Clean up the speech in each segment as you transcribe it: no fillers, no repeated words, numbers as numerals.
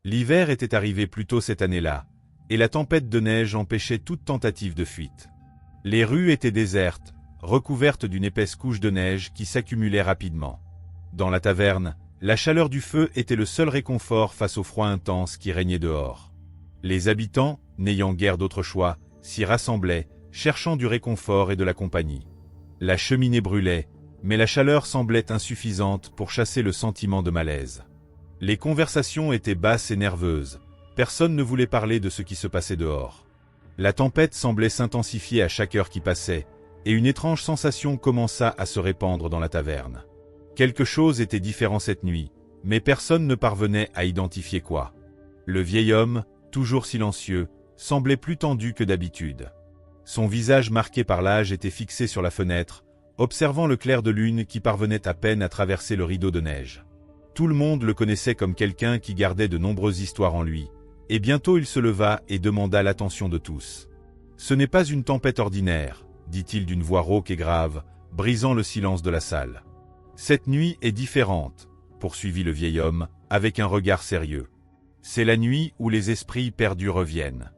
L'hiver était arrivé plus tôt cette année-là, et la tempête de neige empêchait toute tentative de fuite. Les rues étaient désertes, recouvertes d'une épaisse couche de neige qui s'accumulait rapidement. Dans la taverne, la chaleur du feu était le seul réconfort face au froid intense qui régnait dehors. Les habitants, n'ayant guère d'autre choix, s'y rassemblaient, cherchant du réconfort et de la compagnie. La cheminée brûlait, mais la chaleur semblait insuffisante pour chasser le sentiment de malaise. Les conversations étaient basses et nerveuses. Personne ne voulait parler de ce qui se passait dehors. La tempête semblait s'intensifier à chaque heure qui passait, et une étrange sensation commença à se répandre dans la taverne. Quelque chose était différent cette nuit, mais personne ne parvenait à identifier quoi. Le vieil homme, toujours silencieux, semblait plus tendu que d'habitude. Son visage marqué par l'âge était fixé sur la fenêtre, observant le clair de lune qui parvenait à peine à traverser le rideau de neige. Tout le monde le connaissait comme quelqu'un qui gardait de nombreuses histoires en lui, et bientôt il se leva et demanda l'attention de tous. « Ce n'est pas une tempête ordinaire, » dit-il d'une voix rauque et grave, brisant le silence de la salle. « Cette nuit est différente, » poursuivit le vieil homme, avec un regard sérieux. « C'est la nuit où les esprits perdus reviennent. »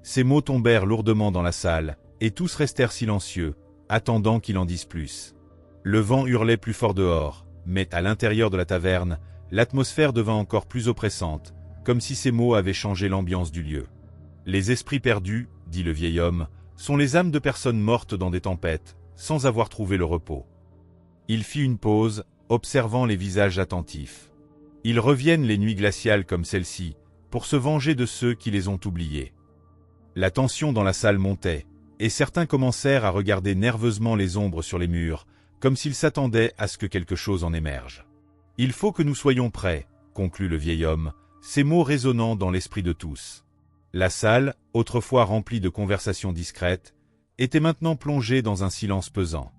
Ces mots tombèrent lourdement dans la salle, et tous restèrent silencieux, attendant qu'il en dise plus. Le vent hurlait plus fort dehors, mais à l'intérieur de la taverne, l'atmosphère devint encore plus oppressante, comme si ces mots avaient changé l'ambiance du lieu. « Les esprits perdus, » dit le vieil homme, « sont les âmes de personnes mortes dans des tempêtes, sans avoir trouvé le repos. » Il fit une pause, observant les visages attentifs. Ils reviennent les nuits glaciales comme celle-ci, pour se venger de ceux qui les ont oubliés. La tension dans la salle montait, et certains commencèrent à regarder nerveusement les ombres sur les murs, comme s'ils s'attendaient à ce que quelque chose en émerge. « Il faut que nous soyons prêts, » conclut le vieil homme, ces mots résonnant dans l'esprit de tous. La salle, autrefois remplie de conversations discrètes, était maintenant plongée dans un silence pesant.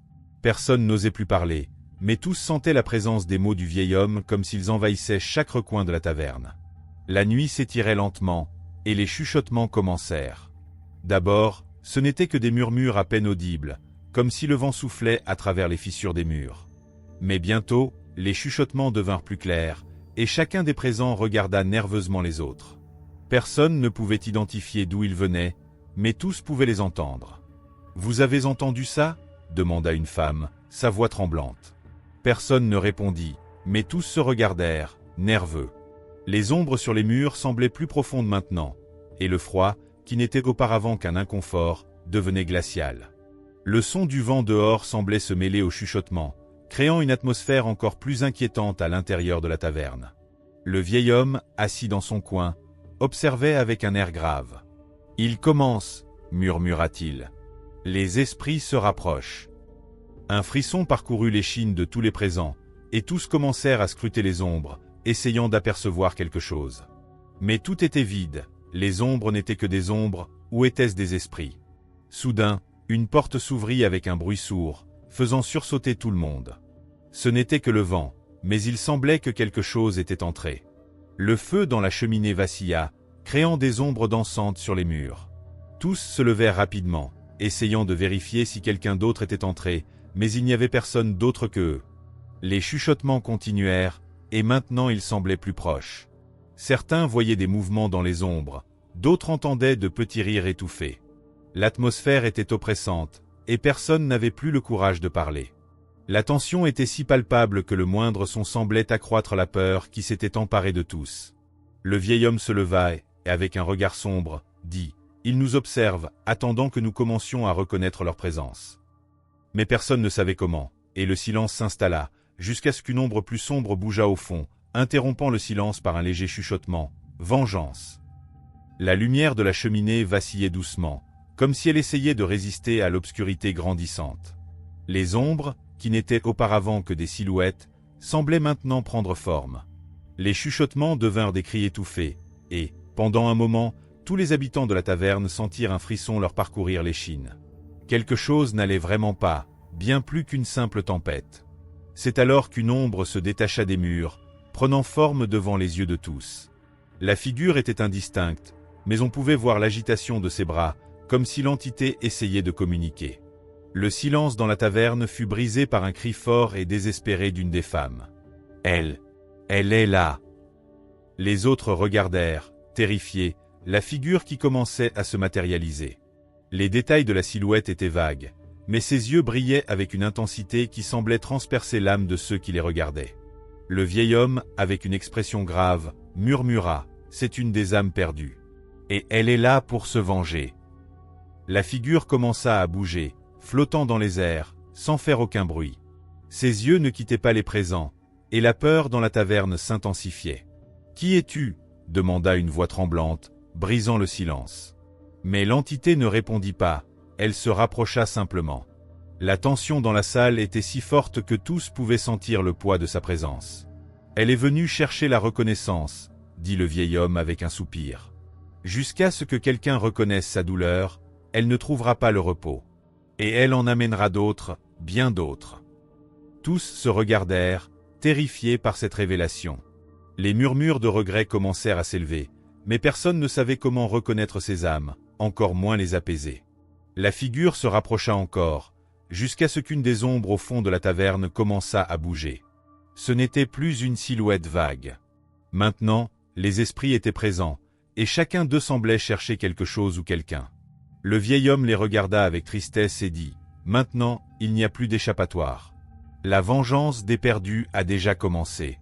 Personne n'osait plus parler, mais tous sentaient la présence des mots du vieil homme comme s'ils envahissaient chaque recoin de la taverne. La nuit s'étirait lentement, et les chuchotements commencèrent. D'abord, ce n'étaient que des murmures à peine audibles, comme si le vent soufflait à travers les fissures des murs. Mais bientôt, les chuchotements devinrent plus clairs, et chacun des présents regarda nerveusement les autres. Personne ne pouvait identifier d'où ils venaient, mais tous pouvaient les entendre. « Vous avez entendu ça ?» demanda une femme, sa voix tremblante. Personne ne répondit, mais tous se regardèrent, nerveux. Les ombres sur les murs semblaient plus profondes maintenant, et le froid, qui n'était auparavant qu'un inconfort, devenait glacial. Le son du vent dehors semblait se mêler au chuchotement, créant une atmosphère encore plus inquiétante à l'intérieur de la taverne. Le vieil homme, assis dans son coin, observait avec un air grave. « Il commence, » murmura-t-il. « Les esprits se rapprochent. » Un frisson parcourut l'échine de tous les présents, et tous commencèrent à scruter les ombres, essayant d'apercevoir quelque chose. Mais tout était vide, les ombres n'étaient que des ombres, ou étaient-ce des esprits? Soudain, une porte s'ouvrit avec un bruit sourd, faisant sursauter tout le monde. Ce n'était que le vent, mais il semblait que quelque chose était entré. Le feu dans la cheminée vacilla, créant des ombres dansantes sur les murs. Tous se levèrent rapidement, essayant de vérifier si quelqu'un d'autre était entré, mais il n'y avait personne d'autre qu'eux. Les chuchotements continuèrent, et maintenant ils semblaient plus proches. Certains voyaient des mouvements dans les ombres, d'autres entendaient de petits rires étouffés. L'atmosphère était oppressante, et personne n'avait plus le courage de parler. La tension était si palpable que le moindre son semblait accroître la peur qui s'était emparée de tous. Le vieil homme se leva et, avec un regard sombre, dit « Ils nous observent, attendant que nous commencions à reconnaître leur présence. » Mais personne ne savait comment, et le silence s'installa, jusqu'à ce qu'une ombre plus sombre bougea au fond, interrompant le silence par un léger chuchotement « Vengeance !» La lumière de la cheminée vacillait doucement, comme si elle essayait de résister à l'obscurité grandissante. Les ombres, qui n'étaient auparavant que des silhouettes, semblaient maintenant prendre forme. Les chuchotements devinrent des cris étouffés, et, pendant un moment, tous les habitants de la taverne sentirent un frisson leur parcourir l'échine. Quelque chose n'allait vraiment pas, bien plus qu'une simple tempête. C'est alors qu'une ombre se détacha des murs, prenant forme devant les yeux de tous. La figure était indistincte, mais on pouvait voir l'agitation de ses bras, comme si l'entité essayait de communiquer. Le silence dans la taverne fut brisé par un cri fort et désespéré d'une des femmes. « Elle est là !» Les autres regardèrent, terrifiés, la figure qui commençait à se matérialiser. Les détails de la silhouette étaient vagues, mais ses yeux brillaient avec une intensité qui semblait transpercer l'âme de ceux qui les regardaient. Le vieil homme, avec une expression grave, murmura « C'est une des âmes perdues. Et elle est là pour se venger. » La figure commença à bouger, flottant dans les airs, sans faire aucun bruit. Ses yeux ne quittaient pas les présents, et la peur dans la taverne s'intensifiait. « Qui es-tu » demanda une voix tremblante, brisant le silence. Mais l'entité ne répondit pas, elle se rapprocha simplement. La tension dans la salle était si forte que tous pouvaient sentir le poids de sa présence. « Elle est venue chercher la reconnaissance », dit le vieil homme avec un soupir. « Jusqu'à ce que quelqu'un reconnaisse sa douleur, elle ne trouvera pas le repos. Et elle en amènera d'autres, bien d'autres. » Tous se regardèrent, terrifiés par cette révélation. Les murmures de regret commencèrent à s'élever, mais personne ne savait comment reconnaître ces âmes, encore moins les apaiser. La figure se rapprocha encore, jusqu'à ce qu'une des ombres au fond de la taverne commençât à bouger. Ce n'était plus une silhouette vague. Maintenant, les esprits étaient présents, et chacun d'eux semblait chercher quelque chose ou quelqu'un. Le vieil homme les regarda avec tristesse et dit « Maintenant, il n'y a plus d'échappatoire. La vengeance des perdus a déjà commencé. »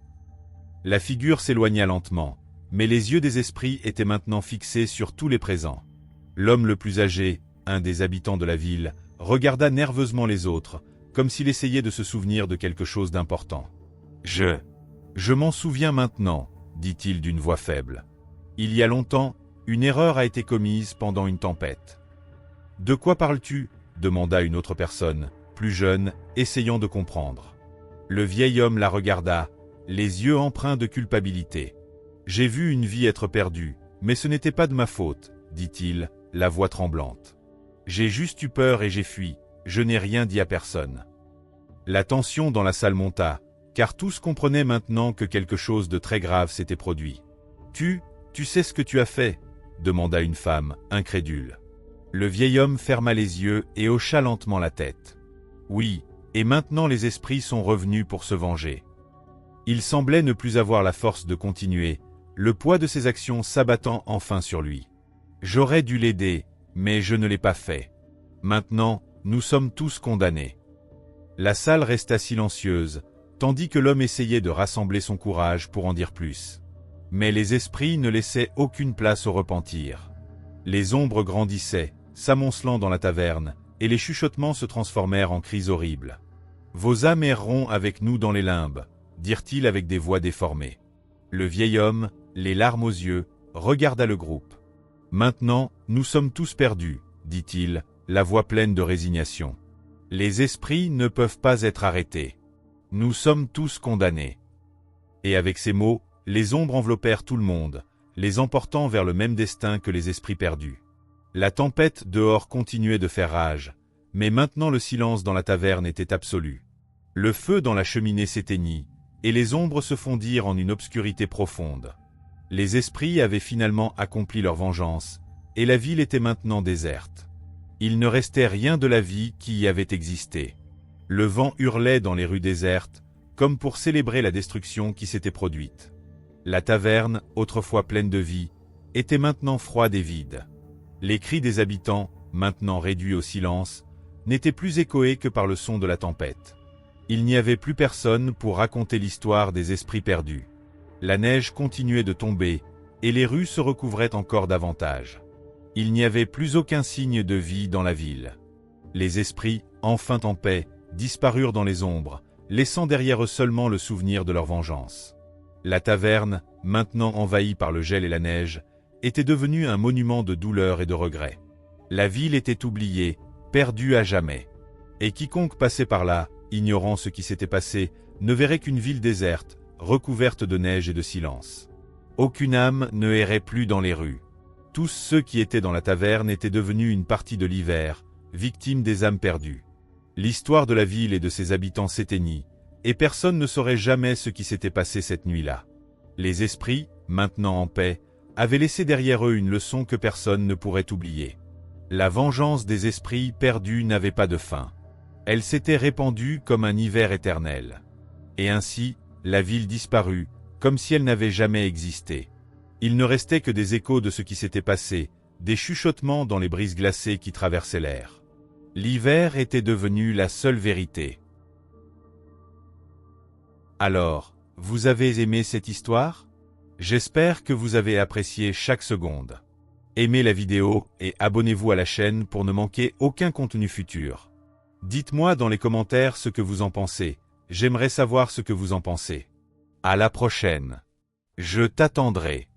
La figure s'éloigna lentement, mais les yeux des esprits étaient maintenant fixés sur tous les présents. L'homme le plus âgé, un des habitants de la ville, regarda nerveusement les autres, comme s'il essayait de se souvenir de quelque chose d'important. « Je m'en souviens maintenant, » dit-il d'une voix faible. « Il y a longtemps, une erreur a été commise pendant une tempête. »« De quoi parles-tu » demanda une autre personne, plus jeune, essayant de comprendre. Le vieil homme la regarda, les yeux empreints de culpabilité. « J'ai vu une vie être perdue, mais ce n'était pas de ma faute, » dit-il, la voix tremblante. « J'ai juste eu peur et j'ai fui, je n'ai rien dit à personne. » La tension dans la salle monta, car tous comprenaient maintenant que quelque chose de très grave s'était produit. « Tu sais ce que tu as fait » demanda une femme, incrédule. Le vieil homme ferma les yeux et hocha lentement la tête. « Oui, et maintenant les esprits sont revenus pour se venger. » Il semblait ne plus avoir la force de continuer, le poids de ses actions s'abattant enfin sur lui. « J'aurais dû l'aider, mais je ne l'ai pas fait. Maintenant, nous sommes tous condamnés. » La salle resta silencieuse, tandis que l'homme essayait de rassembler son courage pour en dire plus. Mais les esprits ne laissaient aucune place au repentir. Les ombres grandissaient, s'amoncelant dans la taverne, et les chuchotements se transformèrent en cris horribles. « Vos âmes erreront avec nous dans les limbes », dirent-ils avec des voix déformées. Le vieil homme, les larmes aux yeux, regarda le groupe. « Maintenant, nous sommes tous perdus, » dit-il, la voix pleine de résignation. « Les esprits ne peuvent pas être arrêtés. Nous sommes tous condamnés. » Et avec ces mots, les ombres enveloppèrent tout le monde, les emportant vers le même destin que les esprits perdus. La tempête dehors continuait de faire rage, mais maintenant le silence dans la taverne était absolu. Le feu dans la cheminée s'éteignit, et les ombres se fondirent en une obscurité profonde. Les esprits avaient finalement accompli leur vengeance, et la ville était maintenant déserte. Il ne restait rien de la vie qui y avait existé. Le vent hurlait dans les rues désertes, comme pour célébrer la destruction qui s'était produite. La taverne, autrefois pleine de vie, était maintenant froide et vide. Les cris des habitants, maintenant réduits au silence, n'étaient plus échoés que par le son de la tempête. Il n'y avait plus personne pour raconter l'histoire des esprits perdus. La neige continuait de tomber, et les rues se recouvraient encore davantage. Il n'y avait plus aucun signe de vie dans la ville. Les esprits, enfin en paix, disparurent dans les ombres, laissant derrière eux seulement le souvenir de leur vengeance. La taverne, maintenant envahie par le gel et la neige, était devenue un monument de douleur et de regret. La ville était oubliée, perdue à jamais. Et quiconque passait par là, ignorant ce qui s'était passé, ne verrait qu'une ville déserte, recouverte de neige et de silence. Aucune âme ne errait plus dans les rues. Tous ceux qui étaient dans la taverne étaient devenus une partie de l'hiver, victimes des âmes perdues. L'histoire de la ville et de ses habitants s'éteignit, et personne ne saurait jamais ce qui s'était passé cette nuit-là. Les esprits, maintenant en paix, avaient laissé derrière eux une leçon que personne ne pourrait oublier. La vengeance des esprits perdus n'avait pas de fin. Elle s'était répandue comme un hiver éternel. Et ainsi, la ville disparut, comme si elle n'avait jamais existé. Il ne restait que des échos de ce qui s'était passé, des chuchotements dans les brises glacées qui traversaient l'air. L'hiver était devenu la seule vérité. Alors, vous avez aimé cette histoire? J'espère que vous avez apprécié chaque seconde. Aimez la vidéo et abonnez-vous à la chaîne pour ne manquer aucun contenu futur. Dites-moi dans les commentaires ce que vous en pensez. J'aimerais savoir ce que vous en pensez. À la prochaine. Je t'attendrai.